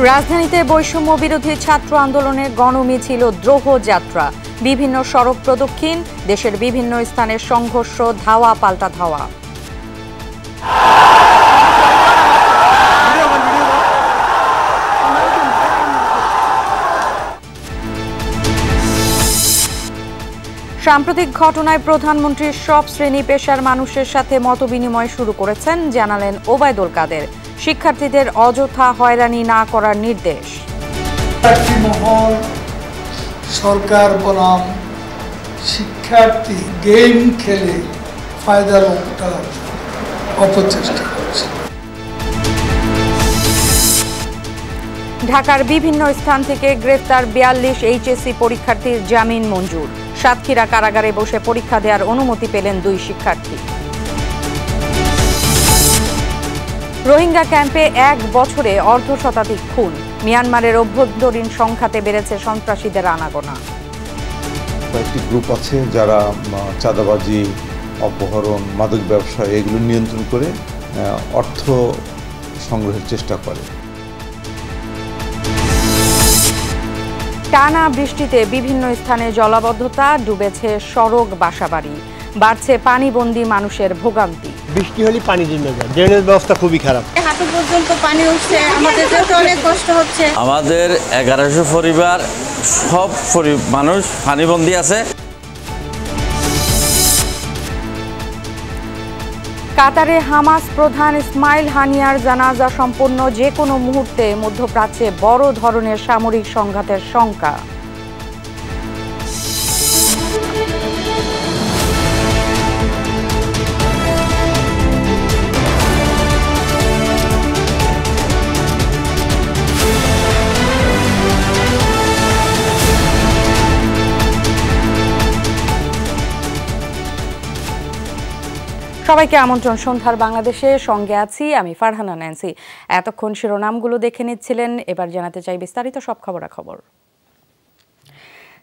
রাজধানীতে বৈষম্য বিরোধী ছাত্র আন্দোলনের গণমিছিল দ্রোহ যাত্রা, বিভিন্ন সড়ক প্রদক্ষিণ, দেশের বিভিন্ন স্থানে সংঘর্ষ, ধাওয়া পাল্টা ধাওয়া। সাম্প্রতিক ঘটনায় প্রধানমন্ত্রী সব শ্রেণী পেশার মানুষের সাথে মতবিনিময় শুরু করেছেন, জানালেন ওবায়দুল কাদের। শিক্ষার্থীদের অযথা হয়রানি না করার নির্দেশ। সরকার বনাম শিক্ষার্থী গেম খেলে ফায়দার অপচেষ্টা করছে। ঢাকার বিভিন্ন স্থান থেকে গ্রেফতার 42 এইচএসসি পরীক্ষার্থীর জামিন মঞ্জুর। সাতক্ষীরা কারাগারে বসে পরীক্ষা দেওয়ার অনুমতি পেলেন 2 শিক্ষার্থী। রোহিঙ্গা ক্যাম্পে 1 বছরে অর্ধশতাধিক খুন। মিয়ানমারের অভ্যন্তরীণ সংঘাতে বেড়েছে সন্ত্রাসীদের আনাগোনা। কয়েকটি গ্রুপ আছে যারা চাঁদাবাজি, অপহরণ, মাদক ব্যবসা এগুলো নিয়ন্ত্রণ করে অর্থ সংগ্রহের চেষ্টা করে। টানা বৃষ্টিতে বিভিন্ন স্থানে জলাবদ্ধতা, ডুবেছে সড়ক, বাসাবাড়ি, বাড়ছে পানিবন্দী মানুষের ভোগান্তি। বৃষ্টি হলে পানি জমে যায়, ড্রেনেজ ব্যবস্থা খুবই খারাপ। হাঁটু পর্যন্ত পানি উঠছে, আমাদের যেতে অনেক কষ্ট হচ্ছে। আমাদের 1100 পরিবার, সব মানুষ পানিবন্দী আছে। কাতারে হামাস প্রধান ইসমাইল হানিয়ার জানাজা সম্পন্ন, যে কোনো মুহূর্তে মধ্যপ্রাচ্যে বড় ধরনের সামরিক সংঘাতের শঙ্কা। সবাইকে আমন্ত্রণ সন্ধ্যার বাংলাদেশে, সঙ্গে আছি আমি ফারহানা ন্যান্সি। এতক্ষণ শিরোনামগুলো দেখে নিচ্ছিলেন, এবার জানাতে চাই বিস্তারিত সব খবরাখবর।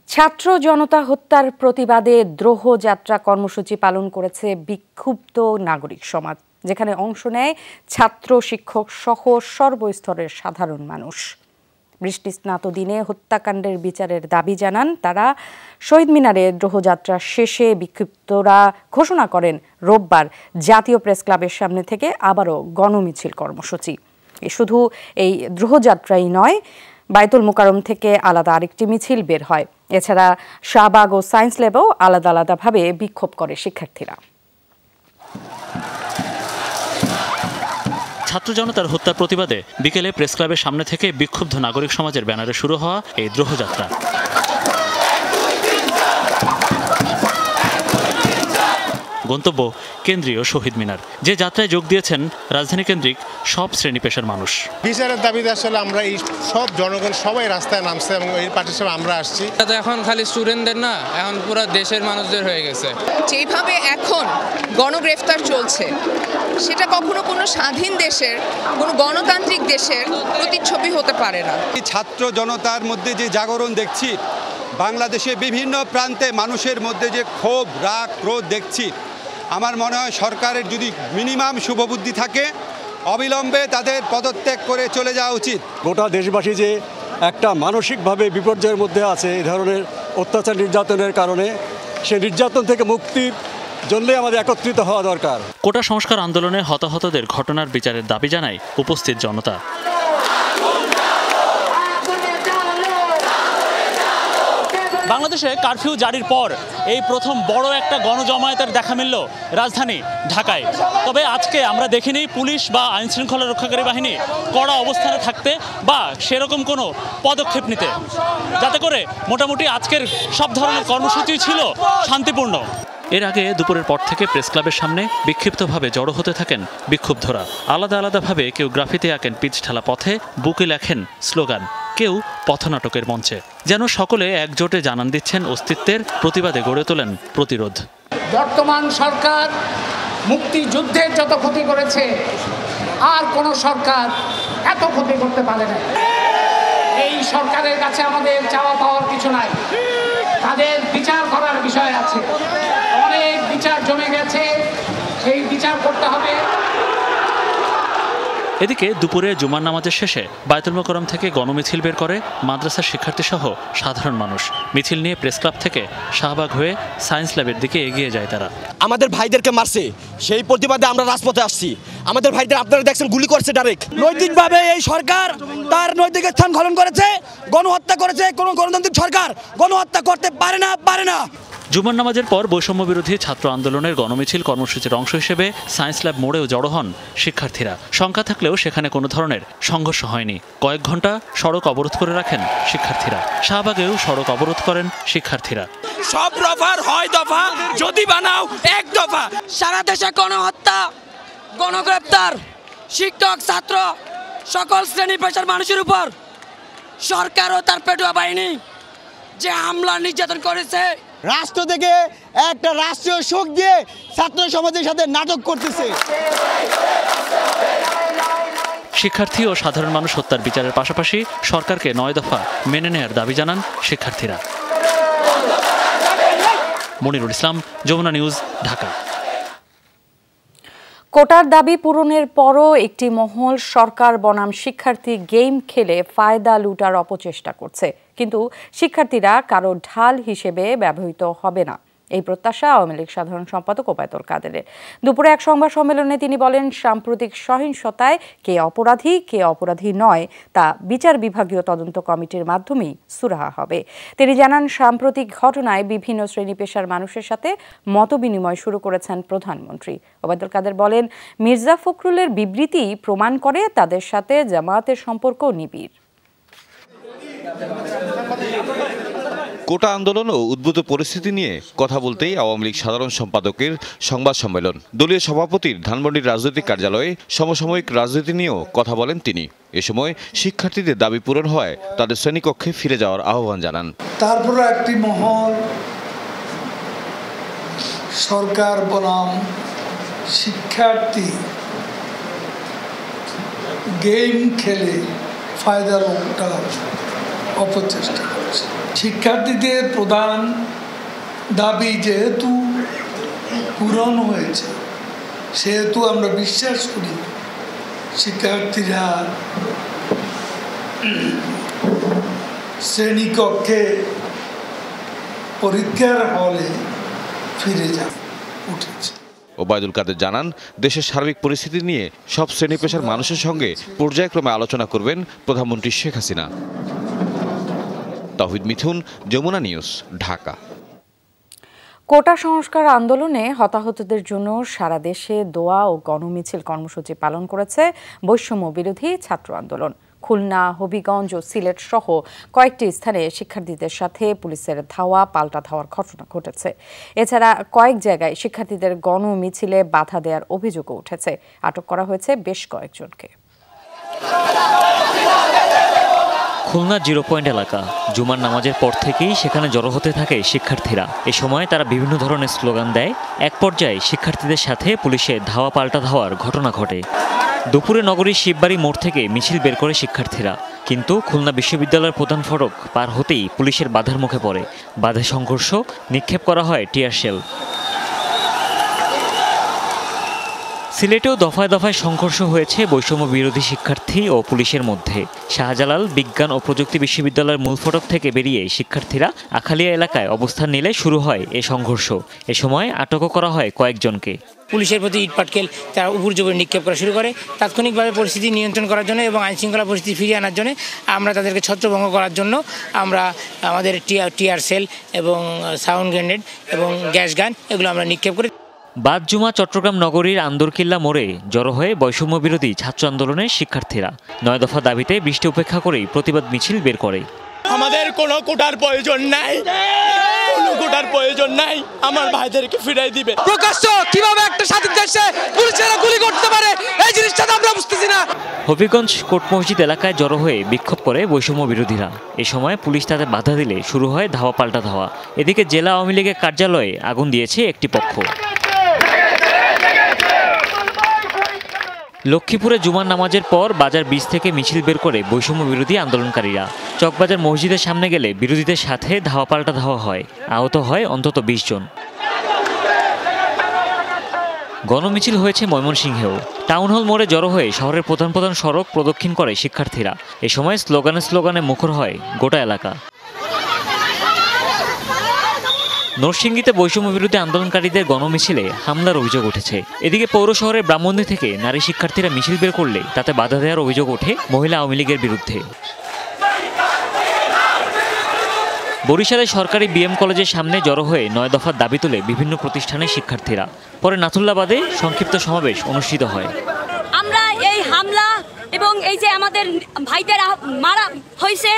ছাত্র জনতা হত্যার প্রতিবাদে দ্রোহ যাত্রা কর্মসূচি পালন করেছে বিক্ষুব্ধ নাগরিক সমাজ, যেখানে অংশ নেয় ছাত্র, শিক্ষক সহ সর্বস্তরের সাধারণ মানুষ। বৃষ্টিস্নাত দিনে হত্যাকাণ্ডের বিচারের দাবি জানান তারা। শহীদ মিনারে দ্রোহযাত্রা শেষে বিক্ষুব্ধরা ঘোষণা করেন রোববার জাতীয় প্রেস ক্লাবের সামনে থেকে আবারও গণমিছিল কর্মসূচি। শুধু এই দ্রোহযাত্রাই নয়, বায়তুল মোকাররম থেকে আলাদা আরেকটি মিছিল বের হয়। এছাড়া শাহবাগ ও সায়েন্স ল্যাবেও আলাদা আলাদাভাবে বিক্ষোভ করে শিক্ষার্থীরা। ছাত্র জনতার হত্যার প্রতিবাদে বিকেলে প্রেস ক্লাবের সামনে থেকে বিক্ষুব্ধ নাগরিক সমাজের ব্যানারে শুরু হওয়া এই দ্রোহযাত্রা। গন্তব্য কেন্দ্রীয় শহীদ মিনার, যে যাত্রায় যোগ দিয়েছেন রাজধানী কেন্দ্রিক সব শ্রেণী পেশার মানুষ। বিচারের দাবিতে আসলে আমরা এই সব জনগণ সবাই রাস্তায় নামছে এবং এই পার্টির সাথে আমরা আসছি। এটা এখন খালি স্টুডেন্টদের না, এখন পুরো দেশের মানুষদের হয়ে গেছে। যেভাবে এখন গণগ্রেফতার চলছে, সেটা কখনো কোনো স্বাধীন দেশের, কোনো গণতান্ত্রিক দেশের প্রতিচ্ছবি হতে পারে না। ছাত্র জনতার মধ্যে যে জাগরণ দেখছি, বাংলাদেশে বিভিন্ন প্রান্তে মানুষের মধ্যে যে ক্ষোভ, রাগ, ক্রোধ দেখছি, আমার মনে হয় সরকারের যদি মিনিমাম শুভবুদ্ধি থাকে, অবিলম্বে তাদের পদত্যাগ করে চলে যাওয়া উচিত। গোটা দেশবাসী যে একটা মানসিকভাবে বিপর্যয়ের মধ্যে আছে এই ধরনের অত্যাচার নির্যাতনের কারণে, সেই নির্যাতন থেকে মুক্তির জন্য আমাদের একত্রিত হওয়া দরকার। কোটা সংস্কার আন্দোলনে হতাহতদের ঘটনার বিচারের দাবি জানায় উপস্থিত জনতা। বাংলাদেশে কারফিউ জারির পর এই প্রথম বড় একটা গণজমায়েতের দেখা মিলল রাজধানী ঢাকায়। তবে আজকে আমরা দেখিনি পুলিশ বা আইনশৃঙ্খলা রক্ষাকারী বাহিনী কড়া অবস্থানে থাকতে বা সেরকম কোনো পদক্ষেপ নিতে, যাতে করে মোটামুটি আজকের সব ধরনের কর্মসূচি ছিল শান্তিপূর্ণ। এর আগে দুপুরের পর থেকে প্রেস ক্লাবের সামনে বিক্ষিপ্তভাবে জড়ো হতে থাকেন বিক্ষুব্ধরা। আলাদা আলাদাভাবে কেউ গ্রাফিতি আঁকেন পিচ ঢালা পথে, বুকে লেখেন স্লোগান, কেউ পথনাটকের মঞ্চে। যেন সকলে একজোটে জানান দিচ্ছেন অস্তিত্বের, প্রতিবাদে গড়ে তোলেন প্রতিরোধ। বর্তমান সরকার মুক্তিযুদ্ধের যত ক্ষতি করেছে, আর কোন সরকার এত ক্ষতি করতে পারে না। এই সরকারের কাছে আমাদের চাওয়া পাওয়ার কিছু নাই, তাদের বিচার করার বিষয় আছে। অনেক বিচার জমে গেছে, সেই বিচার করতে হবে। এদিকে দুপুরে জুমার নামাজের শেষে বায়তুল মোকাররম থেকে গণমিছিল বের করে মাদ্রাসার শিক্ষার্থীসহ সাধারণ মানুষ। মিছিল নিয়ে প্রেস ক্লাব থেকে শাহবাগ হয়ে সায়েন্স ল্যাবের দিকে এগিয়ে যায় তারা। আমাদের ভাইদেরকে মারছে, সেই প্রতিবাদে আমরা রাজপথে আসছি। আমাদের ভাইদের আপনারা দেখছেন গুলি করছে ডাইরেক্ট। নৈতিকভাবে এই সরকার তার নৈতিক স্থান খনন করেছে, গণহত্যা করেছে। কোনো গণতান্ত্রিক সরকার গণহত্যা করতে পারে না। জুমার নামাজের পর বৈষম্য বিরোধী ছাত্র আন্দোলনের গণমিছিল কর্মসূচির অংশ হিসেবে সায়েন্স ল্যাব মোড়েও জড়ো হন শিক্ষার্থীরা। শঙ্কা থাকলেও সেখানে কোনো ধরনের সংঘর্ষ হয়নি। কয়েক ঘন্টা সড়ক অবরোধ করে রাখেন শিক্ষার্থীরা। শাহবাগেও সড়ক অবরোধ করেন শিক্ষার্থীরা। সব দফার হয় দফা, যদি বানাও এক দফা। সারা দেশে গণহত্যা, গণগ্রেপ্তার, শিক্ষক ছাত্র সকল শ্রেণী পেশার মানুষের উপর সরকার ও তার পেটুয়া বাহিনী যে হামলা নির্যাতন করেছে, রাষ্ট্র থেকে একটা রাষ্ট্রীয় শোক দিয়ে ছাত্র সমাজের সাথে নাটক করতেছে। শিক্ষার্থী ও সাধারণ মানুষ হত্যার বিচারের পাশাপাশি সরকারকে 9 দফা মেনে নেয়ার দাবি জানান শিক্ষার্থীরা। মনিরুল ইসলাম, যমুনা নিউজ, ঢাকা। কোটার দাবি পূরণের পরও একটি মহল সরকার বনাম শিক্ষার্থী গেম খেলে ফায়দা লুটার অপচেষ্টা করছে, কিন্তু শিক্ষার্থীরা কারো ঢাল হিসেবে ব্যবহৃত হবে না, এই প্রত্যাশা আওয়ামী লীগ সাধারণ সম্পাদক ওবায়দুল কাদেরের। দুপুরে এক সংবাদ সম্মেলনে তিনি বলেন, সাম্প্রতিক সহিংসতায় কে অপরাধী নয় তা বিচার বিভাগীয় তদন্ত কমিটির মাধ্যমেই সুরাহা হবে। তিনি জানান, সাম্প্রতিক ঘটনায় বিভিন্ন শ্রেণী পেশার মানুষের সাথে মতবিনিময় শুরু করেছেন প্রধানমন্ত্রী। ওবায়দুল কাদের বলেন, মির্জা ফখরুলের বিবৃতি প্রমাণ করে তাদের সাথে জামায়াতের সম্পর্ক নিবিড়। কোটা আন্দোলন ও উদ্ভূত পরিস্থিতি নিয়ে কথা বলতেই আওয়ামী লীগ সাধারণ সম্পাদকের সংবাদ সম্মেলন। দলীয় সভাপতির ধানমন্ডির রাজনৈতিক কার্যালয়ে সমসাময়িক রাজনীতি নিয়েও কথা বলেন তিনি। এ সময় শিক্ষার্থীদের দাবি পূরণ হয় তাদের শ্রেণীকক্ষে ফিরে যাওয়ার আহ্বান জানান। তারপরে একটি মহল সরকার বনাম শিক্ষার্থী গেম খেলে ফায়দা লোটার অপচেষ্টা করছে। শিক্ষার্থীদের প্রধান দাবি যেহেতু পূরণ হয়েছে, সেহেতু আমরা বিশ্বাস করি শিক্ষার্থীরা শ্রেণীকক্ষে পরীক্ষার হলে ফিরে উঠেছে। ওবায়দুল কাদের জানান, দেশের সার্বিক পরিস্থিতি নিয়ে সব শ্রেণী পেশার মানুষের সঙ্গে পর্যায়ক্রমে আলোচনা করবেন প্রধানমন্ত্রী শেখ হাসিনা। তাহিদ মিথুন, যমুনা নিউজ, ঢাকা। কোটা সংস্কার আন্দোলনে হতাহতদের জন্য সারা দেশে দোয়া ও গণমিছিল কর্মসূচি পালন করেছে বৈষম্য বিরোধী ছাত্র আন্দোলন। খুলনা, হবিগঞ্জ ও সিলেট সহ কয়েকটি স্থানে শিক্ষার্থীদের সাথে পুলিশের ধাওয়া পাল্টা ধাওয়ার ঘটনা ঘটেছে। এছাড়া কয়েক জায়গায় শিক্ষার্থীদের গণমিছিলে বাধা দেওয়ার অভিযোগও উঠেছে। আটক করা হয়েছে বেশ কয়েকজনকে। খুলনা 0 পয়েন্ট এলাকা। জুমার নামাজের পর থেকেই সেখানে জড়ো হতে থাকে শিক্ষার্থীরা। এ সময় তারা বিভিন্ন ধরনের স্লোগান দেয়। এক পর্যায়ে শিক্ষার্থীদের সাথে পুলিশের ধাওয়া পাল্টা ধাওয়ার ঘটনা ঘটে। দুপুরে নগরীর শিববাড়ি মোড় থেকে মিছিল বের করে শিক্ষার্থীরা, কিন্তু খুলনা বিশ্ববিদ্যালয়ের প্রধান ফটক পার হতেই পুলিশের বাধার মুখে পড়ে। বাধা সংঘর্ষ, নিক্ষেপ করা হয় টিয়ার শেল। সিলেটেও দফায় দফায় সংঘর্ষ হয়েছে বৈষম্য বিরোধী শিক্ষার্থী ও পুলিশের মধ্যে। শাহজালাল বিজ্ঞান ও প্রযুক্তি বিশ্ববিদ্যালয়ের মূল ফটক থেকে বেরিয়ে শিক্ষার্থীরা আখালিয়া এলাকায় অবস্থান নিলে শুরু হয় এ সংঘর্ষ। এ সময় আটকও করা হয় কয়েকজনকে। পুলিশের প্রতি ইটপাটকেল তারা উপর্যুপরি নিক্ষেপ করা শুরু করে। তাৎক্ষণিকভাবে পরিস্থিতি নিয়ন্ত্রণ করার জন্য এবং আইনশৃঙ্খলা পরিস্থিতি ফিরিয়ে আনার জন্য আমরা তাদেরকে ছত্রভঙ্গ করার জন্য আমরা আমাদের টিয়ার সেল এবং সাউন্ড গ্রেনেড এবং গ্যাস গান এগুলো আমরা নিক্ষেপ করি। বাদ জুমা চট্টগ্রাম নগরীর আন্দরকিল্লা মোড়ে জড়ো হয়ে বৈষম্য বিরোধী ছাত্র আন্দোলনের শিক্ষার্থীরা 9 দফা দাবিতে বৃষ্টি উপেক্ষা করেই প্রতিবাদ মিছিল বের করে। আমাদের কোনো কোটার প্রয়োজন নাই, কোনো কোটার প্রয়োজন নাই, আমার ভাইদেরকে ফিরাই দিবে। প্রকাশ্য কিভাবে একটা স্বাধীন দেশে পুলিশেরা গুলি করতে পারে, এই জিনিসটা তো আমরা বুঝতেছি না। হবিগঞ্জ কোট মসজিদ এলাকায় জড়ো হয়ে বিক্ষোভ করে বৈষম্য বিরোধীরা। এ সময় পুলিশ তাদের বাধা দিলে শুরু হয় ধাওয়া পাল্টা ধাওয়া। এদিকে জেলা আওয়ামী লীগের কার্যালয়ে আগুন দিয়েছে একটি পক্ষ। লক্ষ্মীপুরে জুমার নামাজের পর বাজার ব্রিজ থেকে মিছিল বের করে বৈষম্য বিরোধী আন্দোলনকারীরা। চকবাজার মসজিদের সামনে গেলে বিরোধীদের সাথে ধাওয়া পাল্টা ধাওয়া হয়। আহত হয় অন্তত 20 জন। গণমিছিল হয়েছে ময়মনসিংহেও। টাউন হল মোড়ে জড়ো হয়ে শহরের প্রধান প্রধান সড়ক প্রদক্ষিণ করে শিক্ষার্থীরা। এ সময় স্লোগানে মুখর হয় গোটা এলাকা। নরসিংদীতে বৈষম্য বিরোধী আন্দোলনকারীদের গণমিছিলে হামলার অভিযোগ উঠেছে। এদিকে পৌর শহরের ব্রাহ্মণী থেকে নারী শিক্ষার্থীরা মিছিল বের করলে তাতে বাধা দেওয়ার অভিযোগ ওঠে মহিলা আওয়ামী লীগের বিরুদ্ধে। বরিশালে সরকারি বিএম কলেজের সামনে জড়ো হয়ে 9 দফার দাবি তুলে বিভিন্ন প্রতিষ্ঠানের শিক্ষার্থীরা। পরে নাথুল্লাবাদে সংক্ষিপ্ত সমাবেশ অনুষ্ঠিত হয়। আমরা এই হামলা এবং এই যে আমাদের ভাইদের মারা হয়েছে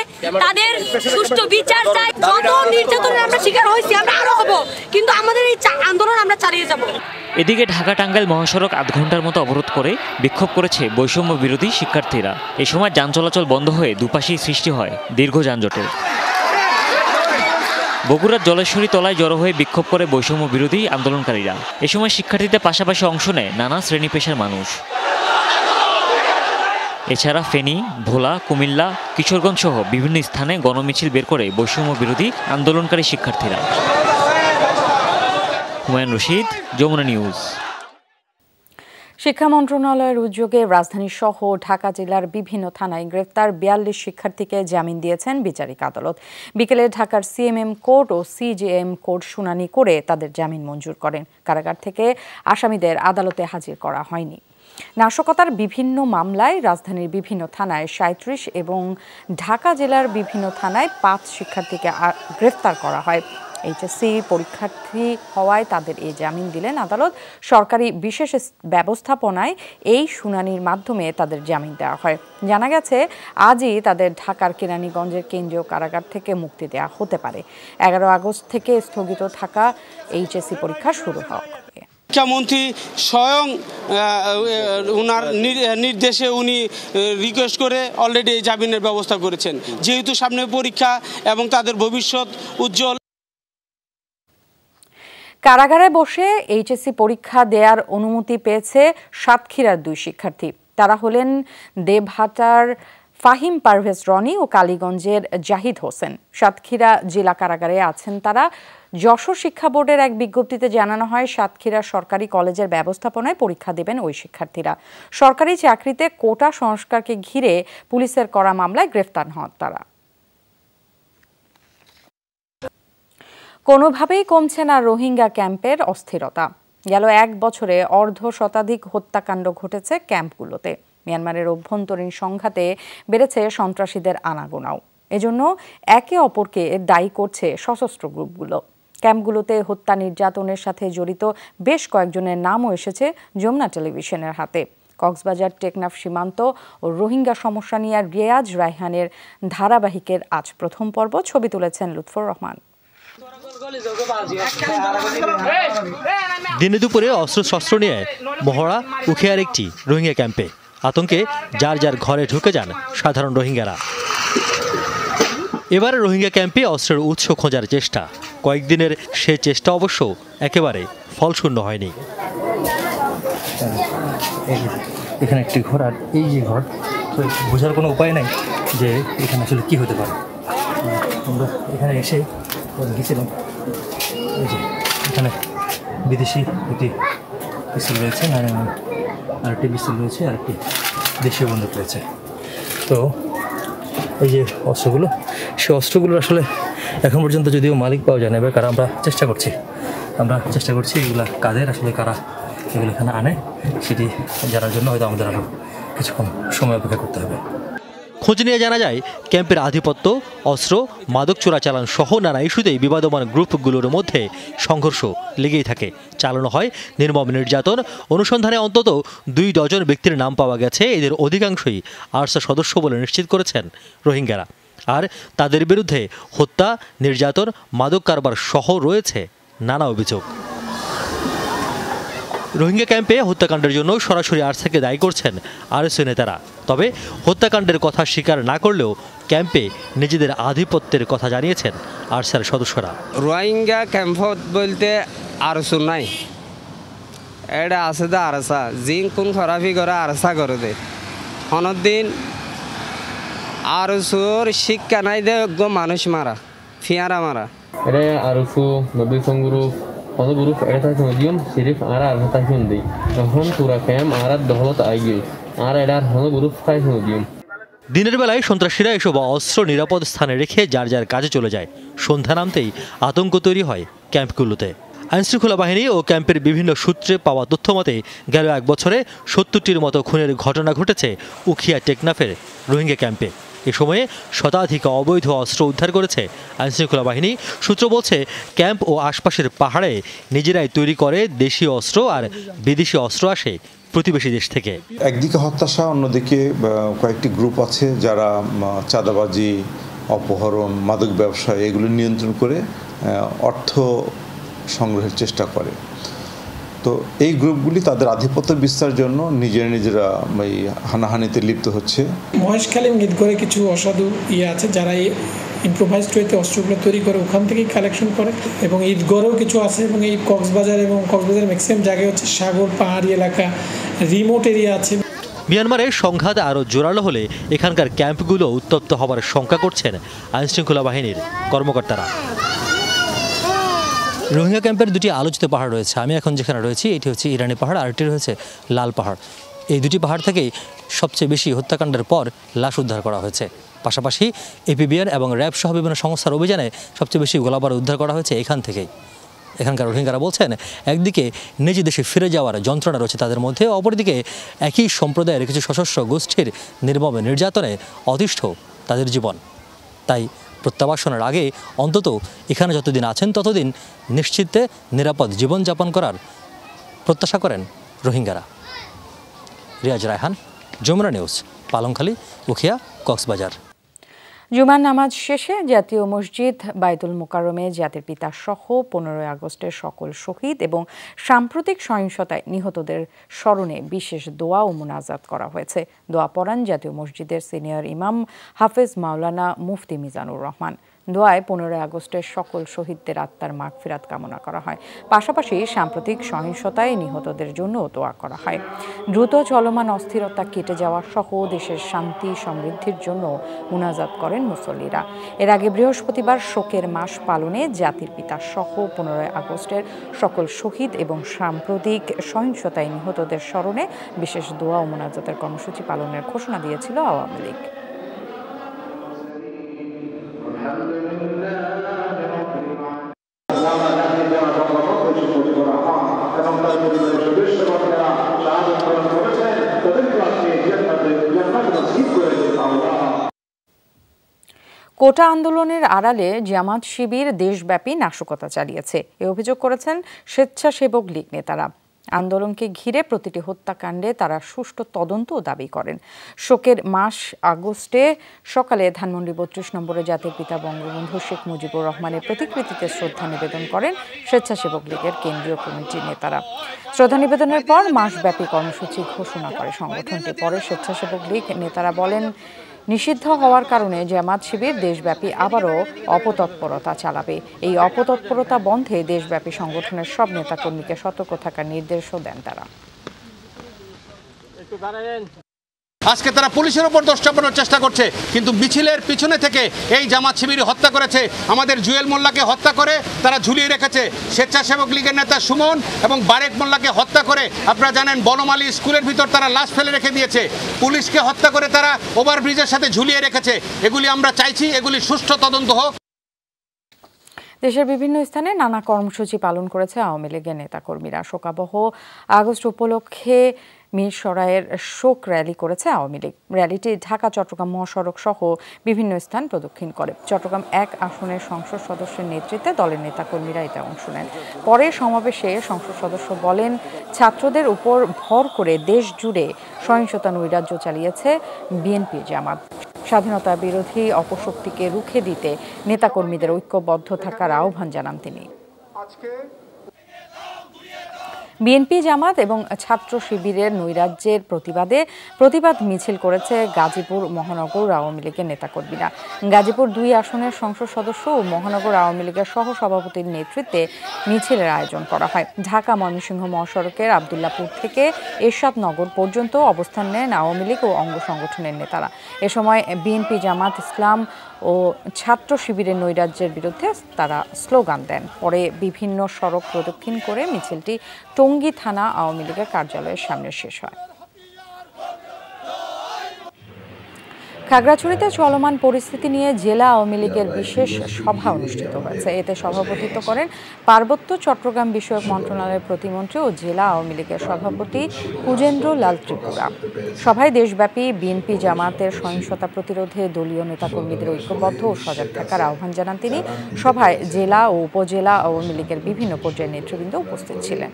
তাদের সুষ্ঠু বিচার চাই। যত নির্যাতনের আমরা শিকার হয়েছি আমরা আরো হব, কিন্তু আমাদের এই আন্দোলন আমরা চালিয়ে যাব। এদিকে ঢাকা টাঙ্গাইল মহাসড়ক 8 ঘন্টার মতো অবরোধ করে বিক্ষোভ করেছে বৈষম্য বিরোধী শিক্ষার্থীরা। এ সময় যান চলাচল বন্ধ হয়ে দুপাশেই সৃষ্টি হয় দীর্ঘ যানজটের। বগুড়ার জলেশ্বরী তলায় জড়ো হয়ে বিক্ষোভ করে বৈষম্য বিরোধী আন্দোলনকারীরা। এ সময় শিক্ষার্থীদের পাশাপাশি অংশ নেয় নানা শ্রেণী পেশার মানুষ। এছাড়া ফেনী, ভোলা, কুমিল্লা, কিশোরগঞ্জ সহ বিভিন্ন স্থানে গণমিছিল বের করে বৈষম্য বিরোধী আন্দোলনকারী শিক্ষার্থীরা। হুমায়ুন রশিদ, যমুনা নিউজ। শিক্ষা মন্ত্রণালয়ের উদ্যোগে রাজধানী সহ ঢাকা জেলার বিভিন্ন থানায় গ্রেফতার 42 শিক্ষার্থীকে জামিন দিয়েছেন বিচারিক আদালত। বিকেলে ঢাকার সিএমএম কোর্ট ও সিজেএম কোর্ট শুনানি করে তাদের জামিন মঞ্জুর করেন। কারাগার থেকে আসামিদের আদালতে হাজির করা হয়নি। নাশকতার বিভিন্ন মামলায় রাজধানীর বিভিন্ন থানায় 37 এবং ঢাকা জেলার বিভিন্ন থানায় 5 শিক্ষার্থীকে গ্রেফতার করা হয়। এইচএসসি পরীক্ষার্থী হওয়ায় তাদের এই জামিন দিলেন আদালত। সরকারি বিশেষ ব্যবস্থাপনায় এই শুনানির মাধ্যমে তাদের জামিন দেওয়া হয়। জানা গেছে আজই তাদের ঢাকার কেরানীগঞ্জের কেন্দ্রীয় কারাগার থেকে মুক্তি দেওয়া হতে পারে। 11 আগস্ট থেকে স্থগিত থাকা এইচএসসি পরীক্ষা শুরু হবে। শিক্ষামন্ত্রী স্বয়ং ওনার নির্দেশে উনি রিকোয়েস্ট করে অলরেডি এই জামিনের ব্যবস্থা করেছেন, যেহেতু সামনে পরীক্ষা এবং তাদের ভবিষ্যৎ উজ্জ্বল। কারাগারে বসে এইচএসসি পরীক্ষা দেওয়ার অনুমতি পেয়েছে সাতক্ষীরার 2 শিক্ষার্থী। তারা হলেন দেবহাটার ফাহিম পারভেজ রনি ও কালীগঞ্জের জাহিদ হোসেন। সাতক্ষীরা জেলা কারাগারে আছেন তারা। যশোর শিক্ষা বোর্ডের এক বিজ্ঞপ্তিতে জানানো হয়, সাতক্ষীরা সরকারি কলেজের ব্যবস্থাপনায় পরীক্ষা দেবেন ওই শিক্ষার্থীরা। সরকারি চাকরিতে কোটা সংস্কারকে ঘিরে পুলিশের করা মামলায় গ্রেফতার হন তারা। কোনোভাবেই কমছে না রোহিঙ্গা ক্যাম্পের অস্থিরতা। গেল 1 বছরে অর্ধশতাধিক হত্যাকাণ্ড ঘটেছে ক্যাম্পগুলোতে। মিয়ানমারের অভ্যন্তরীণ সংঘাতে বেড়েছে সন্ত্রাসীদের আনাগোনাও। এজন্য একে অপরকে দায়ী করছে সশস্ত্র গ্রুপগুলো। ক্যাম্পগুলোতে হত্যা নির্যাতনের সাথে জড়িত বেশ কয়েকজনের নামও এসেছে যমুনা টেলিভিশনের হাতে। কক্সবাজার টেকনাফ সীমান্ত ও রোহিঙ্গা সমস্যা নিয়ে রিয়াজ রায়হানের ধারাবাহিকের আজ প্রথম পর্ব। ছবি তুলেছেন লুৎফর রহমান। দিনে দুপুরে অস্ত্রশস্ত্র নিয়ে মহড়া উখিয়ার একটি রোহিঙ্গা ক্যাম্পে। আতঙ্কে যার যার ঘরে ঢুকে যান সাধারণ রোহিঙ্গারা। এবারে রোহিঙ্গা ক্যাম্পে অস্ত্রের উৎস খোঁজার চেষ্টা। কয়েকদিনের সে চেষ্টা অবশ্য একেবারে ফলশূন্য হয়নি। এখানে একটি ঘর আর এই যে ঘর, তো বোঝার কোনো উপায় নাই যে এখানে আসলে কী হতে পারে। আমরা এখানে এসে গেছিলাম, এই যে এখানে বিদেশি একটি পিস্তল রয়েছে, আরেকটি পিস্তল রয়েছে, আরেকটি দেশীয় বন্দুক রয়েছে। তো এই যে অস্ত্রগুলো, সেই অস্ত্রগুলোর আসলে এখন পর্যন্ত যদিও মালিক পাওয়া যায় না। এবার কারা আমরা চেষ্টা করছি এগুলা কাদের, আসলে কারা এগুলো এখানে আনে সেটি জানার জন্য হয়তো আমাদের আরও কিছুক্ষণ সময় অপেক্ষা করতে হবে। খোঁজ নিয়ে জানা যায়, ক্যাম্পের আধিপত্য, অস্ত্র, মাদক চোরাচালান সহ নানা ইস্যুতেই বিবাদমান গ্রুপগুলোর মধ্যে সংঘর্ষ লেগেই থাকে। চালানো হয় নির্মম নির্যাতন। অনুসন্ধানে অন্তত 2 ডজন ব্যক্তির নাম পাওয়া গেছে। এদের অধিকাংশই আরসা সদস্য বলে নিশ্চিত করেছেন রোহিঙ্গারা। আর তাদের বিরুদ্ধে হত্যা, নির্যাতন, মাদক কারবার সহ রয়েছে নানা অভিযোগ। রোহিঙ্গা ক্যাম্পে হত্যাকাণ্ডের জন্য সরাসরি আরসাকে দায়ী করছেন আরএসএ নেতারা। তবে হত্যাকাণ্ডের কথা স্বীকার না করলেও ক্যাম্পে নিজেদের আধিপত্যের কথা জানিয়েছেন আরসার সদস্যরা। রোহিঙ্গা ক্যাম্প বলতে আরসু নাই, এটা আছে দা আরসা, জিন কোন খরাফি করে আরসা করে দে। অনদিন আরসুর শিক্ষা নাই দে মানুষ মারা, ফিয়ারা মারা। এটা আরসু নদী সংগ্রহ hon grup eta sonodium sirif ara arta hundi hon pura kam ara dohলত আইগে আর এডার হন গ্রুপ 5 sonodium দিনের বেলায় সন্ত্রাসীরা এসব অস্ত্র নিরাপদ স্থানে রেখে যার যার কাজে চলে যায়। সন্ধ্যা নামতেই আতঙ্ক তৈরি হয় ক্যাম্পগুলোতে। আইনশৃঙ্খলা বাহিনী ও ক্যাম্পের বিভিন্ন সূত্রে পাওয়া তথ্য মতে গেল এক বছরে ৭০টির মতো খুনের ঘটনা ঘটেছে উখিয়া টেকনাফের রোহিঙ্গা ক্যাম্পে। এ সময়ে শতাধিক অবৈধ অস্ত্র উদ্ধার করেছে আইনশৃঙ্খলা বাহিনী। সূত্র বলছে ক্যাম্প ও আশপাশের পাহাড়ে নিজেরাই তৈরি করে দেশীয় অস্ত্র আর বিদেশি অস্ত্র আসে প্রতিবেশী দেশ থেকে। একদিকে হত্যাসা, অন্যদিকে কয়েকটি গ্রুপ আছে যারা চাঁদাবাজি, অপহরণ, মাদক ব্যবসা এগুলো নিয়ন্ত্রণ করে অর্থ সংগ্রহের চেষ্টা করে। তো এই গ্রুপগুলি তাদের আধিপত্য বিস্তারের জন্য নিজেরা এই হানাহানিতে লিপ্ত হচ্ছে। মহেশখালী ঈদগড়ে কিছু অসাধু আছে যারা এই ইম্প্রোভাইজড ওয়েতে অস্ত্রগুলো তৈরি করে ওখান থেকেই কালেকশন করে, এবং ঈদগড়েও কিছু আছে, এবং এই কক্সবাজার ম্যাক্সিমাম জায়গায় হচ্ছে সাগর, পাহাড়ি এলাকা, রিমোট এরিয়া আছে। মিয়ানমারের সংঘাত আরও জোরালো হলে এখানকার ক্যাম্পগুলো উত্তপ্ত হবার শঙ্কা করছেন আইনশৃঙ্খলা বাহিনীর কর্মকর্তারা। রোহিঙ্গা ক্যাম্পের দুটি আলোচিত পাহাড় রয়েছে। আমি এখন যেখানে রয়েছি এটি হচ্ছে ইরানি পাহাড়, আর এটি রয়েছে লাল পাহাড়। এই দুটি পাহাড় থেকেই সবচেয়ে বেশি হত্যাকাণ্ডের পর লাশ উদ্ধার করা হয়েছে। পাশাপাশি এপিবিআর এবং র্যাব সহ বিভিন্ন সংস্থার অভিযানে সবচেয়ে বেশি গোলাবারুদ উদ্ধার করা হয়েছে এখান থেকেই। এখানকার রোহিঙ্গারা বলছেন একদিকে নিজ দেশে ফিরে যাওয়ার যন্ত্রণা রয়েছে তাদের মধ্যে, অপরদিকে একই সম্প্রদায়ের কিছু সশস্ত্র গোষ্ঠীর নির্মম নির্যাতনে অতিষ্ঠ তাদের জীবন। তাই প্রত্যাবাসনের আগে অন্তত এখানে যতদিন আছেন ততদিন নিশ্চিন্তে নিরাপদ জীবনযাপন করার প্রত্যাশা করেন রোহিঙ্গারা। রিয়াজ রায়হান, যমুনা নিউজ, পালংখালী, উখিয়া, কক্সবাজার। জুমার নামাজ শেষে জাতীয় মসজিদ বায়তুল মোকাররমে জাতির পিতা সহ 15 আগস্টের সকল শহীদ এবং সাম্প্রতিক সহিংসতায় নিহতদের স্মরণে বিশেষ দোয়া ও মুনাজাত করা হয়েছে। দোয়া পড়ান জাতীয় মসজিদের সিনিয়র ইমাম হাফেজ মাওলানা মুফতি মিজানুর রহমান। দোয়ায় 15 আগস্টের সকল শহীদদের আত্মার মাগফিরাত কামনা করা হয়। পাশাপাশি সাম্প্রতিক সহিংসতায় নিহতদের জন্য দোয়া করা হয়। দ্রুত চলমান অস্থিরতা কেটে যাওয়া সহ দেশের শান্তি সমৃদ্ধির জন্য মুনাজাত করেন মুসল্লিরা। এর আগে বৃহস্পতিবার শোকের মাস পালনে জাতির পিতা সহ 15 আগস্টের সকল শহীদ এবং সাম্প্রতিক সহিংসতায় নিহতদের স্মরণে বিশেষ দোয়া ও মুনাজাতের কর্মসূচি পালনের ঘোষণা দিয়েছিল আওয়ামী লীগ। কোটা আন্দোলনের আড়ালে জামাত শিবির দেশব্যাপী নাশকতা চালিয়েছে, এ অভিযোগ করেছেন স্বেচ্ছাসেবক লীগ নেতারা। আন্দোলনকে ঘিরে প্রতিটি হত্যাকাণ্ডে তারা সুষ্ঠু তদন্ত দাবি করেন। শোকের মাস আগস্টে সকালে ধানমন্ডি 32 নম্বরে জাতির পিতা বঙ্গবন্ধু শেখ মুজিবুর রহমানের প্রতিকৃতিতে শ্রদ্ধা নিবেদন করেন স্বেচ্ছাসেবক লীগের কেন্দ্রীয় কমিটির নেতারা। শ্রদ্ধা নিবেদনের পর মাসব্যাপী কর্মসূচি ঘোষণা করে সংগঠনটি। পরে স্বেচ্ছাসেবক লীগ নেতারা বলেন, নিষিদ্ধ হওয়ার কারণে জামাত শিবির দেশব্যাপী আবারও অপতৎপরতা চালাবে। এই অপতৎপরতা বন্ধে দেশব্যাপী সংগঠনের সব নেতাকর্মীকে সতর্ক থাকার নির্দেশও দেন তারা। আজকে তারা পুলিশের উপর দোষ চাপানোর চেষ্টা করছে, কিন্তু মিছিলের পিছনে থেকে এই জামাত শিবির হত্যা করেছে। আমাদের জুয়েল মোল্লাকে হত্যা করে তারা ঝুলিয়ে রেখেছে। স্বেচ্ছাসেবক লীগের নেতা সুমন এবং বারেক মোল্লাকে হত্যা করে আপনারা জানেন বনমালী স্কুলের ভিতর তারা লাশ ফেলে রেখে দিয়েছে। পুলিশকে হত্যা করে তারা ওভারব্রিজের সাথে ঝুলিয়ে রেখেছে। এগুলি আমরা চাইছি এগুলি সুষ্ঠু তদন্ত হোক। দেশের বিভিন্ন স্থানে নানা কর্মসূচি পালন করেছে আওয়ামী লীগের নেতাকর্মীরা। শোকাবহ আগস্ট উপলক্ষে মিরসরাইয়ের শোক র্যালি করেছে আওয়ামী লীগ। র্যালিটি ঢাকা চট্টগ্রাম মহাসড়ক সহ বিভিন্ন স্থান প্রদক্ষিণ করে। চট্টগ্রাম 1 আসনের সংসদ সদস্যের নেতৃত্বে দলের নেতাকর্মীরা এতে অংশ নেন। পরে সমাবেশে সংসদ সদস্য বলেন, ছাত্রদের উপর ভর করে দেশ জুড়ে সহিংসতা নৈরাজ্য চালিয়েছে বিএনপি জামাত। স্বাধীনতা বিরোধী অপশক্তিকে রুখে দিতে নেতাকর্মীদের ঐক্যবদ্ধ থাকার আহ্বান জানান তিনি। বিএনপি জামাত এবং ছাত্র শিবিরের নৈরাজ্যের প্রতিবাদ মিছিল করেছে গাজীপুর মহানগর আওয়ামী লীগের নেতাকর্মীরা। গাজীপুর 2 আসনের সংসদ সদস্য ও মহানগর আওয়ামী লীগের সহসভাপতির নেতৃত্বে মিছিলের আয়োজন করা হয়। ঢাকা ময়মনসিংহ মহাসড়কের আবদুল্লাপুর থেকে এরশাদনগর পর্যন্ত অবস্থান নেন আওয়ামী লীগ ও অঙ্গ সংগঠনের নেতারা। এ সময় বিএনপি জামাত ইসলাম ও ছাত্র শিবিরের নৈরাজ্যের বিরুদ্ধে তারা স্লোগান দেন। পরে বিভিন্ন সড়ক প্রদক্ষিণ করে মিছিলটি টঙ্গী থানা আওয়ামী লীগের কার্যালয়ের সামনে শেষ হয়। খাগড়াছড়িতে চলমান পরিস্থিতি নিয়ে জেলা আওয়ামী লীগের বিশেষ সভা অনুষ্ঠিত হয়েছে। এতে সভাপতিত্ব করেন পার্বত্য চট্টগ্রাম বিষয়ক মন্ত্রণালয়ের প্রতিমন্ত্রী ও জেলা আওয়ামী লীগের সভাপতি কুজেন্দ্র লাল ত্রিপুরা। সভায় দেশব্যাপী বিএনপি জামাতের সহিংসতা প্রতিরোধে দলীয় নেতাকর্মীদের ঐক্যবদ্ধ ও সজাগ থাকার আহ্বান জানান তিনি। সভায় জেলা ও উপজেলা আওয়ামী লীগের বিভিন্ন পর্যায়ের নেতৃবৃন্দ উপস্থিত ছিলেন।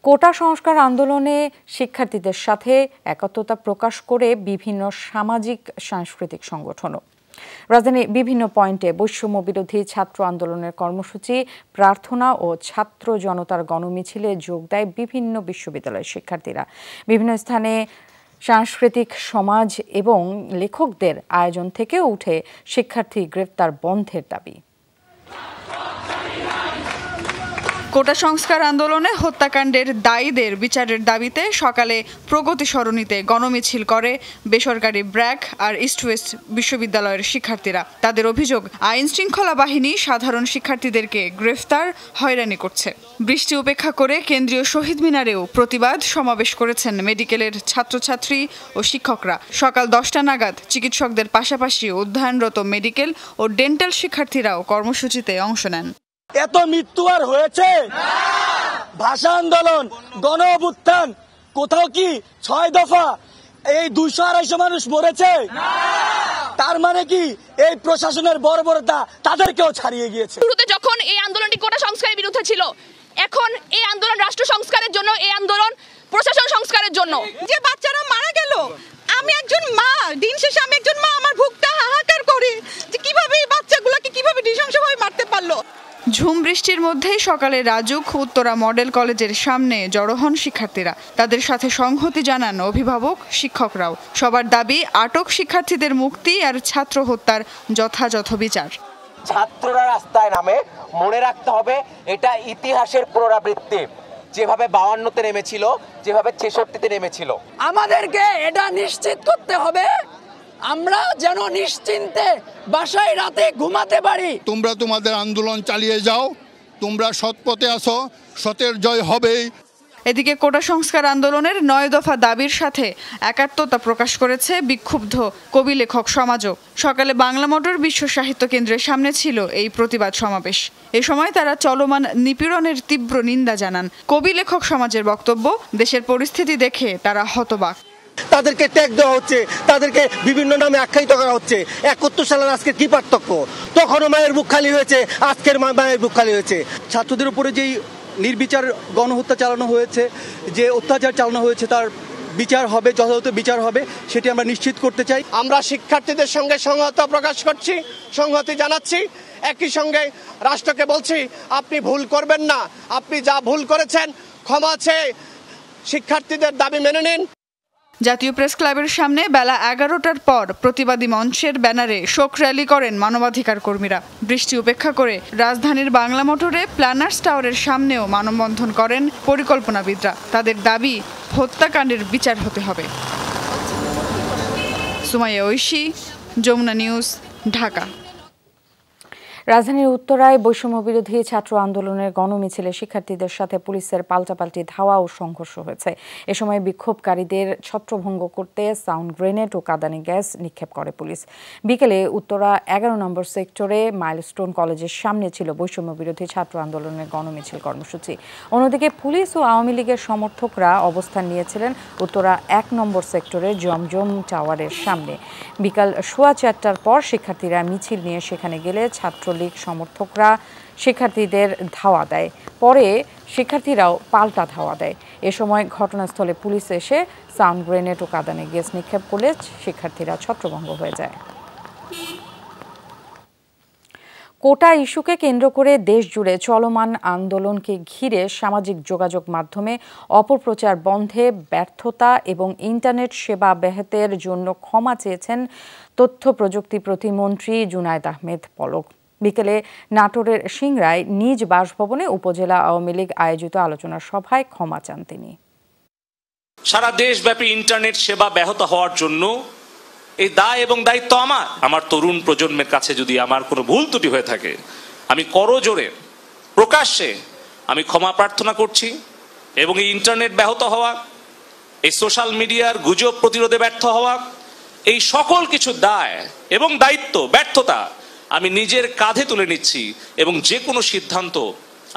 কোটা সংস্কার আন্দোলনে শিক্ষার্থীদের সাথে একাত্মতা প্রকাশ করে বিভিন্ন সামাজিক সাংস্কৃতিক সংগঠনও। রাজধানীর বিভিন্ন পয়েন্টে বৈষম্য বিরোধী ছাত্র আন্দোলনের কর্মসূচি, প্রার্থনা ও ছাত্র জনতার গণমিছিলে যোগ দেয় বিভিন্ন বিশ্ববিদ্যালয়ের শিক্ষার্থীরা। বিভিন্ন স্থানে সাংস্কৃতিক সমাজ এবং লেখকদের আয়োজন থেকে উঠে শিক্ষার্থী গ্রেফতার বন্ধের দাবি। কোটা সংস্কার আন্দোলনে হত্যাকাণ্ডের দায়ীদের বিচারের দাবিতে সকালে প্রগতি সরণিতে গণমিছিল করে বেসরকারি ব্র্যাক আর ইস্ট ওয়েস্ট বিশ্ববিদ্যালয়ের শিক্ষার্থীরা। তাদের অভিযোগ, আইন শৃঙ্খলা বাহিনী সাধারণ শিক্ষার্থীদেরকে গ্রেফতার, হয়রানি করছে। বৃষ্টি উপেক্ষা করে কেন্দ্রীয় শহীদ মিনারেও প্রতিবাদ সমাবেশ করেছেন মেডিকেলের ছাত্রছাত্রী ও শিক্ষকরা। সকাল 10টা নাগাদ চিকিৎসকদের পাশাপাশি অধ্যয়নরত মেডিকেল ও ডেন্টাল শিক্ষার্থীরাও কর্মসূচিতে অংশ নেন। এত মৃত্যু আর হয়েছে? ভাষা আন্দোলন, গণ অভ্যুত্থান, কোথাও কি 6 দফা এই 200-250 মানুষ মরেছে? তার মানে কি এই প্রশাসনের বর্বরতা তাদেরকেও ছাড়িয়ে গিয়েছে? শুরুতে যখন এই আন্দোলনটি কোটা সংস্কারের বিরুদ্ধে ছিল, এখন এই আন্দোলন রাষ্ট্র সংস্কারের জন্য, এই আন্দোলন প্রশাসন সংস্কারের জন্য। যে বাচ্চারা মারা গেল, আমি একজন মা, দিন শেষে আমি একজন মা, আমার বুকটা হাহাকার করে যে কিভাবে এই বাচ্চাগুলোকে কিভাবে নৃশংসভাবে মারতে পারলো। ঝুম বৃষ্টির মধ্যেই সকালে রাজুক উত্তরা মডেল কলেজের সামনে জড়ো হন শিক্ষার্থীরা। তাদের সাথে সংহতি জানান অভিভাবক, শিক্ষকরাও। সবার দাবি আটক শিক্ষার্থীদের মুক্তি আর ছাত্র হত্যার যথাযথ বিচার। ছাত্ররা রাস্তায় নামে, মনে রাখতে হবে এটা ইতিহাসের পুনরাবৃত্তি। যেভাবে 52-তে নেমেছিল, যেভাবে 66-তে নেমেছিল, আমাদেরকে এটা নিশ্চিত করতে হবে আমরা যেন নিশ্চিন্তে বাসায় রাতে ঘুমাতে পারি। তোমরা তোমাদের আন্দোলন চালিয়ে যাও, তোমরা সৎ পথে আসো, সতের জয় হবেই। এদিকে কোটা সংস্কার আন্দোলনের 9 দফা দাবির সাথে একাত্মতা প্রকাশ করেছে বিক্ষুব্ধ কবি লেখক সমাজও। সকালে বাংলা মোটর বিশ্ব সাহিত্য কেন্দ্রের সামনে ছিল এই প্রতিবাদ সমাবেশ। এ সময় তারা চলমান নিপীড়নের তীব্র নিন্দা জানান। কবি লেখক সমাজের বক্তব্য, দেশের পরিস্থিতি দেখে তারা হতবাক। তাদেরকে ট্যাগ দেওয়া হচ্ছে, তাদেরকে বিভিন্ন নামে আখ্যায়িত করা হচ্ছে। 71 সালের আজকে কি পার্থক্য? তখনও মায়ের বুক খালি হয়েছে, আজকের মায়ের বুক খালি হয়েছে। ছাত্রদের উপরে যেই নির্বিচার গণহত্যা চালানো হয়েছে, যে অত্যাচার চালানো হয়েছে, তার বিচার হবে, যথাযথ বিচার হবে, সেটি আমরা নিশ্চিত করতে চাই। আমরা শিক্ষার্থীদের সঙ্গে সংহতি প্রকাশ করছি, সংহতি জানাচ্ছি। একই সঙ্গে রাষ্ট্রকে বলছি, আপনি ভুল করবেন না, আপনি যা ভুল করেছেন ক্ষমা চেয়ে শিক্ষার্থীদের দাবি মেনে নিন। জাতীয় প্রেস ক্লাবের সামনে বেলা 11টার পর প্রতিবাদী মঞ্চের ব্যানারে শোক র্যালি করেন মানবাধিকার কর্মীরা। বৃষ্টি উপেক্ষা করে রাজধানীর বাংলা মোটরে প্ল্যানার্স টাওয়ারের সামনেও মানববন্ধন করেন পরিকল্পনাবিদরা। তাদের দাবি হত্যাকাণ্ডের বিচার হতে হবে। সুমাইয়া ঐশী, যমুনা নিউজ, ঢাকা। রাজধানীর উত্তরায় বৈষম্য বিরোধী ছাত্র আন্দোলনের গণমিছিলে শিক্ষার্থীদের সাথে পুলিশের পাল্টাপাল্টি ধাওয়া ও সংঘর্ষ হয়েছে। এ সময় বিক্ষোভকারীদের ছত্রভঙ্গ করতে সাউন্ড গ্রেনেড ও কাঁদানি গ্যাস নিক্ষেপ করে পুলিশ। বিকেলে উত্তরা 11 নম্বর সেক্টরে মাইলস্টোন কলেজের সামনে ছিল বৈষম্য বিরোধী ছাত্র আন্দোলনের গণমিছিল কর্মসূচি। অন্যদিকে পুলিশ ও আওয়ামী লীগের সমর্থকরা অবস্থান নিয়েছিলেন উত্তরা 1 নম্বর সেক্টরের জমজম টাওয়ারের সামনে। বিকাল 4:15টার পর শিক্ষার্থীরা মিছিল নিয়ে সেখানে গেলে ছাত্রলীগ সমর্থকরা শিক্ষার্থীদের ধাওয়া দেয়। পরে শিক্ষার্থীরাও পাল্টা ধাওয়া দেয়। এ সময় ঘটনাস্থলে পুলিশ এসে সাউন্ড গ্রেনেড ও কাঁদানে গ্যাস নিক্ষেপ করলে শিক্ষার্থীরা ছত্রভঙ্গ হয়ে যায়। কোটা ইস্যুকে কেন্দ্র করে দেশ জুড়ে চলমান আন্দোলনকে ঘিরে সামাজিক যোগাযোগ মাধ্যমে অপপ্রচার বন্ধে ব্যর্থতা এবং ইন্টারনেট সেবা ব্যাহতের জন্য ক্ষমা চেয়েছেন তথ্য প্রযুক্তি প্রতিমন্ত্রী জুনায়েদ আহমেদ পলক। বিকেলে নাটোরের সিংড়ায় নিজ বাসভবনে উপজেলা আওয়ামী লীগ আয়োজিত আলোচনা সভায় ক্ষমা চান তিনি। সারা দেশব্যাপী ইন্টারনেট সেবা ব্যাহত হওয়ার জন্য এই দায় এবং দায়িত্ব আমার তরুণ প্রজন্মের কাছে যদি আমার কোনো ভুল ত্রুটি হয়ে থাকে আমি করজোড়ে প্রকাশ্যে আমি ক্ষমা প্রার্থনা করছি। এবং এই ইন্টারনেট ব্যাহত হওয়া, এই সোশ্যাল মিডিয়ার গুজব প্রতিরোধে ব্যর্থ হওয়া, এই সকল কিছু দায় এবং দায়িত্ব ব্যর্থতা আমি নিজের কাঁধে তুলে নিচ্ছি এবং যে কোনো সিদ্ধান্ত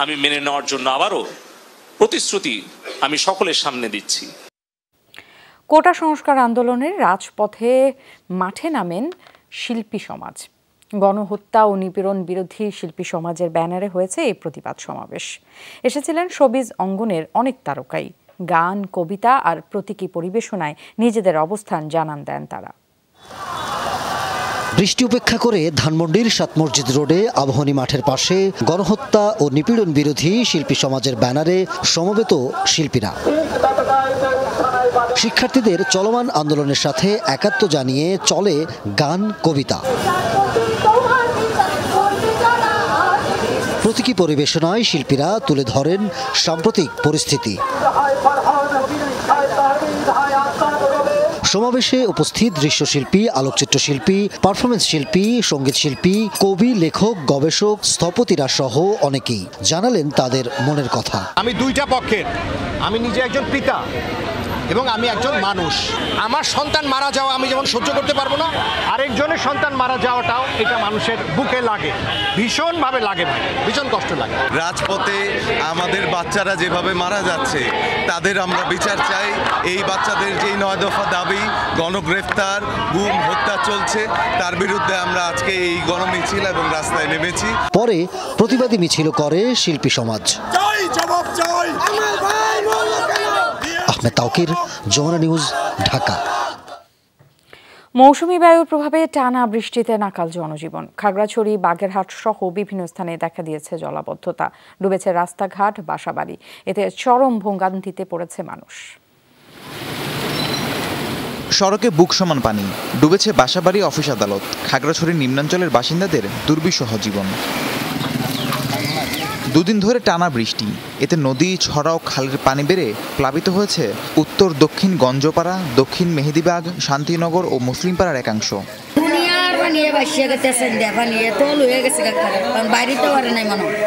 আমি মেনে নেওয়ার জন্য আবারও প্রতিশ্রুতি আমি সকলের সামনে দিচ্ছি। কোটা সংস্কার আন্দোলনের রাজপথে মাঠে নামেন শিল্পী সমাজ। গণহত্যা ও নিপীড়ন বিরোধী শিল্পী সমাজের ব্যানারে হয়েছে এই প্রতিবাদ সমাবেশ। এসেছিলেন শোবিজ অঙ্গনের অনেক তারকাই। গান, কবিতা আর প্রতীকী পরিবেশনায় নিজেদের অবস্থান জানান দেন তারা। বৃষ্টি উপেক্ষা করে ধানমন্ডির ৭ মসজিদ রোডে আবাহনী মাঠের পাশে গণহত্যা ও নিপীড়ন বিরোধী শিল্পী সমাজের ব্যানারে সমবেত শিল্পীরা শিক্ষার্থীদের চলমান আন্দোলনের সাথে একাত্ম জানিয়ে চলে গান, কবিতা। প্রতীকী পরিবেশনায় শিল্পীরা তুলে ধরেন সাম্প্রতিক পরিস্থিতি। সমাবেশে উপস্থিত দৃশ্যশিল্পী, আলোকচিত্রশিল্পী, পারফরমেন্স শিল্পী, সঙ্গীত শিল্পী, কবি, লেখক, গবেষক, স্থপতিরা সহ অনেকেই জানালেন তাদের মনের কথা। আমি দুইটা পক্ষের, আমি নিজে একজন পিতা এবং আমি একজন মানুষ। আমার সন্তান মারা যাওয়া আমি যেমন সহ্য করতে পারবো না, আরেকজনের সন্তান মারা যাওয়াটাও এটা মানুষের বুকে লাগে, ভীষণভাবে লাগে, ভাই ভীষণ কষ্ট লাগে। রাজপথে আমাদের বাচ্চারা যেভাবে মারা যাচ্ছে তাদের আমরা বিচার চাই। এই বাচ্চাদের যেই 9 দফা দাবি, গণগ্রেফতার, গুম, হত্যা চলছে, তার বিরুদ্ধে আমরা আজকে এই গণমিছিল এবং রাস্তায় নেমেছি। পরে প্রতিবাদী মিছিল করে শিল্পী সমাজ। আহমেদ তাওকির, যমুনা নিউজ, ঢাকা। মৌসুমী বায়ুর প্রভাবে টানা বৃষ্টিতে নাকাল জনজীবন। খাগড়াছড়ি, বাগেরহাট সহ বিভিন্ন স্থানে দেখা দিয়েছে জলাবদ্ধতা। ডুবেছে রাস্তাঘাট, বাসাবাড়ি। এতে চরম ভোগান্তিতে পড়েছে মানুষ। সড়কে বুক সমান পানি, ডুবেছে বাসাবাড়ি, অফিস, আদালত। খাগড়াছড়ির নিম্নাঞ্চলের বাসিন্দাদের দুর্বিষহ জীবন। দুদিন ধরে টানা বৃষ্টি, এতে নদী, ছড়া ও খালের পানি বেড়ে প্লাবিত হয়েছে উত্তর দক্ষিণ গঞ্জপাড়া, দক্ষিণ মেহেদিবাগ, শান্তিনগর ও মুসলিমপাড়ার একাংশ।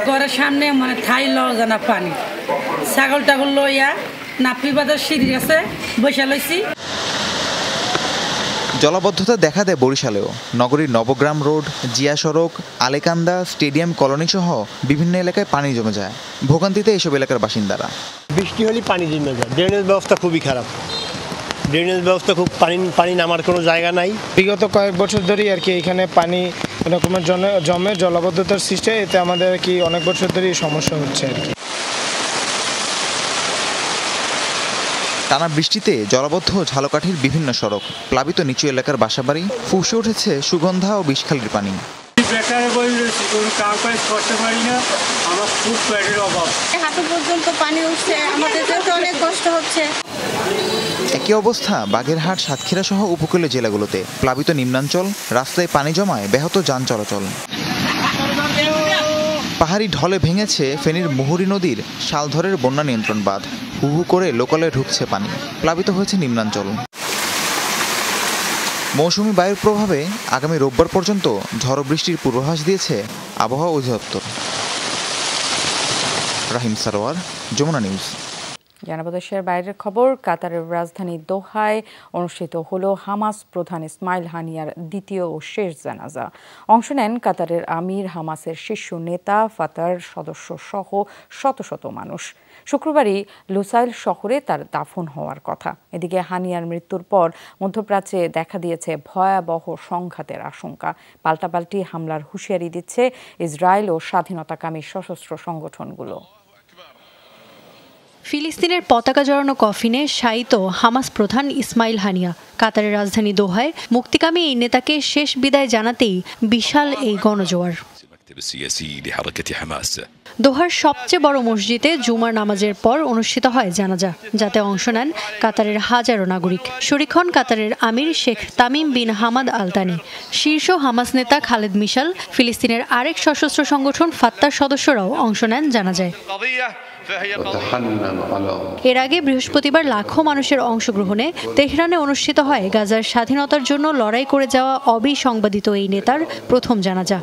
ঘরের সামনে মানে ঠাই লওয়া না পানি, ছাগল টাগল লইয়া নাপি বাজার সিঁড়ি গেছে বসে লইছি। জলাবদ্ধতা দেখা দেয় বরিশালেও। নগরীর নবগ্রাম রোড, জিয়া সড়ক, আলেকান্দা, স্টেডিয়াম কলোনি সহ বিভিন্ন এলাকায় পানি জমে যায়। ভোগান্তিতে এসব এলাকার বাসিন্দারা। বৃষ্টি হলে পানি জমে যায়, ড্রেনেজ ব্যবস্থা খুবই খারাপ। ড্রেনেজ ব্যবস্থা খুব পানি নামার কোনো জায়গা নাই। বিগত কয়েক বছর ধরেই আর কি এখানে পানি এরকমের জমে জলাবদ্ধতার সৃষ্টি, এতে আমাদের আর কি অনেক বছর ধরেই সমস্যা হচ্ছে আর কি। টানা বৃষ্টিতে জলাবদ্ধ ঝালকাঠির বিভিন্ন সড়ক, প্লাবিত নিচু এলাকার বাসাবাড়ি, ফুঁসে উঠেছে সুগন্ধা ও বিষখালির পানি। হাঁটু পর্যন্ত পানি উঠছে, আমাদের যেতে অনেক কষ্ট হচ্ছে। একই অবস্থা বাগেরহাট, সাতক্ষীরা সহ উপকূলীয় জেলাগুলোতে। প্লাবিত নিম্নাঞ্চল, রাস্তায় পানি জমায় ব্যাহত যান চলাচল। পাহাড়ি ঢলে ভেঙেছে ফেনীর মুহুরী নদীর শালধরের বন্যা নিয়ন্ত্রণ বাঁধ। হু হু করে লোকালয়ে ঢুকছে পানি, প্লাবিত হয়েছে নিম্নাঞ্চল। মৌসুমী বায়ুর প্রভাবে আগামী রোববার পর্যন্ত ঝড়ো বৃষ্টির পূর্বাভাস দিয়েছে আবহাওয়া অধিদপ্তর। রাহিম সারোয়ার, যমুনা নিউজ। জানাবো দেশের বাইরের খবর। কাতারের রাজধানী দোহায় অনুষ্ঠিত হলো হামাস প্রধান ইসমাইল হানিয়ার দ্বিতীয় ও শেষ জানাজা। অংশ নেন কাতারের আমির, হামাসের শীর্ষ নেতা, ফাতার সদস্য সহ শত শত মানুষ। শুক্রবারই লুসাইল শহরে তার দাফন হওয়ার কথা। এদিকে হানিয়ার মৃত্যুর পর মধ্যপ্রাচ্যে দেখা দিয়েছে ভয়াবহ সংঘাতের আশঙ্কা। পাল্টাপাল্টি হামলার হুঁশিয়ারি দিচ্ছে ইসরায়েল ও স্বাধীনতাকামী সশস্ত্র সংগঠনগুলো। ফিলিস্তিনের পতাকা জড়ানো কফিনে শায়িত হামাস প্রধান ইসমাইল হানিয়া। কাতারের রাজধানী দোহায় মুক্তিকামী এই নেতাকে শেষ বিদায় জানাতেই বিশাল এই গণজোয়ার। দোহার সবচেয়ে বড় মসজিদে জুমার নামাজের পর অনুষ্ঠিত হয় জানাজা, যাতে অংশ নেন কাতারের হাজারো নাগরিক। শরীক হন কাতারের আমির Sheikh Tamim bin Hamad Al Thani, শীর্ষ হামাস নেতা খালেদ মিশাল, ফিলিস্তিনের আরেক সশস্ত্র সংগঠন ফাত্তার সদস্যরাও অংশ নেন জানাজায়। এর আগে বৃহস্পতিবার লাখো মানুষের অংশগ্রহণে তেহরানে অনুষ্ঠিত হয় গাজার স্বাধীনতার জন্য লড়াই করে যাওয়া অবিসংবাদিত এই নেতার প্রথম জানাজা।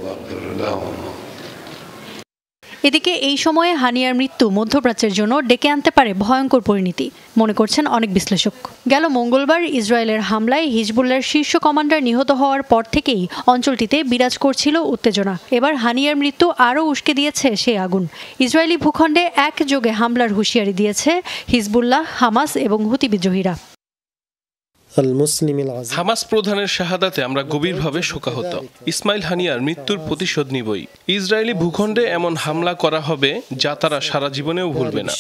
এদিকে এই সময়ে হানিয়ার মৃত্যু মধ্যপ্রাচ্যের জন্য ডেকে আনতে পারে ভয়ঙ্কর পরিণতি, মনে করছেন অনেক বিশ্লেষক। গেল মঙ্গলবার ইসরায়েলের হামলায় হিজবুল্লাহর শীর্ষ কমান্ডার নিহত হওয়ার পর থেকেই অঞ্চলটিতে বিরাজ করছিল উত্তেজনা। এবার হানিয়ার মৃত্যু আরও উস্কে দিয়েছে সেই আগুন। ইসরায়েলি ভূখণ্ডে একযোগে হামলার হুঁশিয়ারি দিয়েছে হিজবুল্লাহ, হামাস এবং হুতি বিদ্রোহীরা। হামাস প্রধানের শাহাদাতে আমরা গভীরভাবে শোকাহত। ইসমাইল হানিয়ার মৃত্যুর প্রতিশোধ নিবই। ইসরায়েলি ভূখণ্ডে এমন হামলা করা হবে যা তারা সারা জীবনেও ভুলবে না।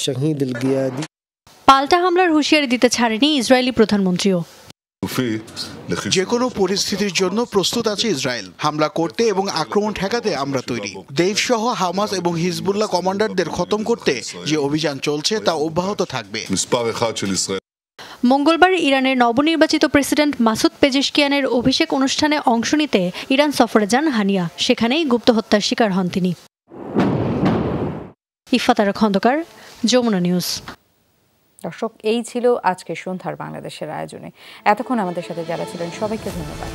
পাল্টা হামলার হুঁশিয়ারি দিতে ছাড়েনি ইসরায়েলি প্রধানমন্ত্রীও। যে কোনো পরিস্থিতির জন্য প্রস্তুত আছে ইসরায়েল। হামলা করতে এবং আক্রমণ ঠেকাতে আমরা তৈরি। দেশসহ হামাস এবং হিজবুল্লাহ কমান্ডারদের খতম করতে যে অভিযান চলছে তা অব্যাহত থাকবে। মঙ্গলবার ইরানের নবনির্বাচিত প্রেসিডেন্ট মাসুদ পেজেশকিয়ানের অভিষেক অনুষ্ঠানে অংশ নিতে ইরান সফরে যান হানিয়া। সেখানেই গুপ্ত হত্যার শিকার হন তিনি। ইফাতারা খন্দকার, যমুনা নিউজ। দর্শক, এই ছিল আজকে সন্ধ্যার বাংলাদেশের আয়োজনে। এতক্ষণ আমাদের সাথে যারা ছিলেন সবাইকে ধন্যবাদ।